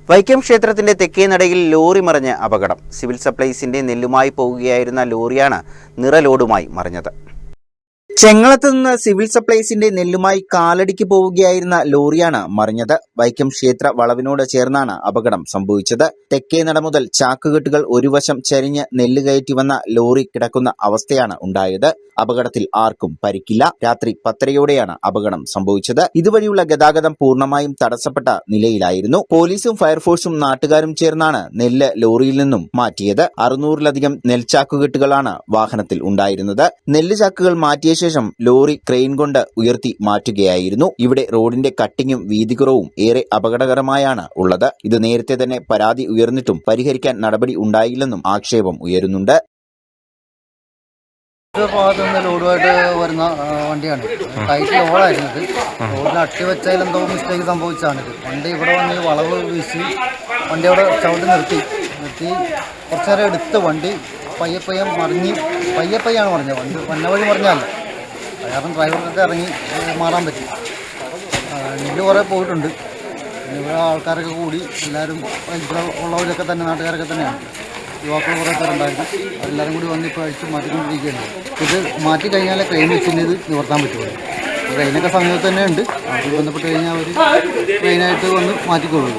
വൈക്കം ക്ഷേത്രത്തിന്റെ തെക്കേനടയിൽ ലോറി മറിഞ്ഞ് അപകടം. സിവിൽ സപ്ലൈസിന്റെ നെല്ലുമായി പോകുകയായിരുന്ന ലോറിയാണ് നിറലോഡുമായി മറിഞ്ഞത്. ചെങ്ങളത്ത് നിന്ന് സിവിൽ സപ്ലൈസിന്റെ നെല്ലുമായി കാലടിക്ക് പോവുകയായിരുന്ന ലോറിയാണ് മറിഞ്ഞത്. വൈക്കം ക്ഷേത്ര വളവിനോട് ചേർന്നാണ് അപകടം സംഭവിച്ചത്. തെക്കേനട മുതൽ ചാക്കുകെട്ടുകൾ ഒരു വശം ചരിഞ്ഞ് നെല്ല് കയറ്റി വന്ന ലോറി കിടക്കുന്ന അവസ്ഥയാണ് ഉണ്ടായത്. അപകടത്തിൽ ആർക്കും പരിക്കില്ല. രാത്രി 10:30യോടെയാണ് അപകടം സംഭവിച്ചത്. ഇതുവഴിയുള്ള ഗതാഗതം പൂർണ്ണമായും തടസ്സപ്പെട്ട നിലയിലായിരുന്നു. പോലീസും ഫയർഫോഴ്സും നാട്ടുകാരും ചേർന്നാണ് നെല്ല് ലോറിയിൽ നിന്നും മാറ്റിയത്. 600-ലധികം നെൽചാക്കുകെട്ടുകളാണ് വാഹനത്തിൽ ഉണ്ടായിരുന്നത്. നെല്ല് ചാക്കുകൾ മാറ്റിയ ശേഷം ലോറി ക്രെയിൻ കൊണ്ട് ഉയർത്തി മാറ്റുകയായിരുന്നു. ഇവിടെ റോഡിന്റെ കട്ടിങ്ങും വീതികുറവും ഏറെ അപകടകരമായാണ് ഉള്ളത്. ഇത് നേരത്തെ തന്നെ പരാതി ഉയർന്നിട്ടും പരിഹരിക്കാൻ നടപടി ഉണ്ടായില്ലെന്നും ആക്ഷേപം ഉയരുന്നുണ്ട്. ലോഡുമായിട്ട് വരുന്ന വണ്ടിയാണ്. ടൈറ്റ് ലോഡായിരുന്നത്. റോഡിന് അട്ടി വെച്ചാൽ എന്തോ മിസ്റ്റേക്ക് സംഭവിച്ചാണിത്. വണ്ടി ഇവിടെ വന്ന് വളവ് വീശി വണ്ടി അവിടെ ചവിട്ടി നിർത്തി കുറച്ചു നേരം എടുത്ത് വണ്ടി പയ്യപ്പയ്യം മറിഞ്ഞ് പയ്യാണ് മറിഞ്ഞത്. വണ്ടി വന്ന വഴി മറിഞ്ഞാൽ കാരണം ഡ്രൈവറിനൊക്കെ ഇറങ്ങി മാറാൻ പറ്റി. നെല്ല് കുറേ പോയിട്ടുണ്ട്. ഇവിടെ ആൾക്കാരൊക്കെ കൂടി എല്ലാവരും ഇവിടെ ഉള്ളവരൊക്കെ തന്നെ നാട്ടുകാരൊക്കെ തന്നെയാണ്. യുവാക്കൾ കുറേ പേരുണ്ടായിരുന്നു. എല്ലാവരും കൂടി വന്ന് ഇപ്പോൾ അഴിച്ച് മാറ്റിക്കൊണ്ടിരിക്കുകയാണ്. ഇത് മാറ്റി കഴിഞ്ഞാൽ ക്രെയിൻ വെച്ചിട്ട് ഇത് നിവർത്താൻ പറ്റുള്ളൂ. ട്രെയിനൊക്കെ സമയത്ത് തന്നെ ഉണ്ട്. അത് ബന്ധപ്പെട്ട് കഴിഞ്ഞാൽ അവർ ട്രെയിനായിട്ട് വന്ന് മാറ്റിക്കൊള്ളൂ.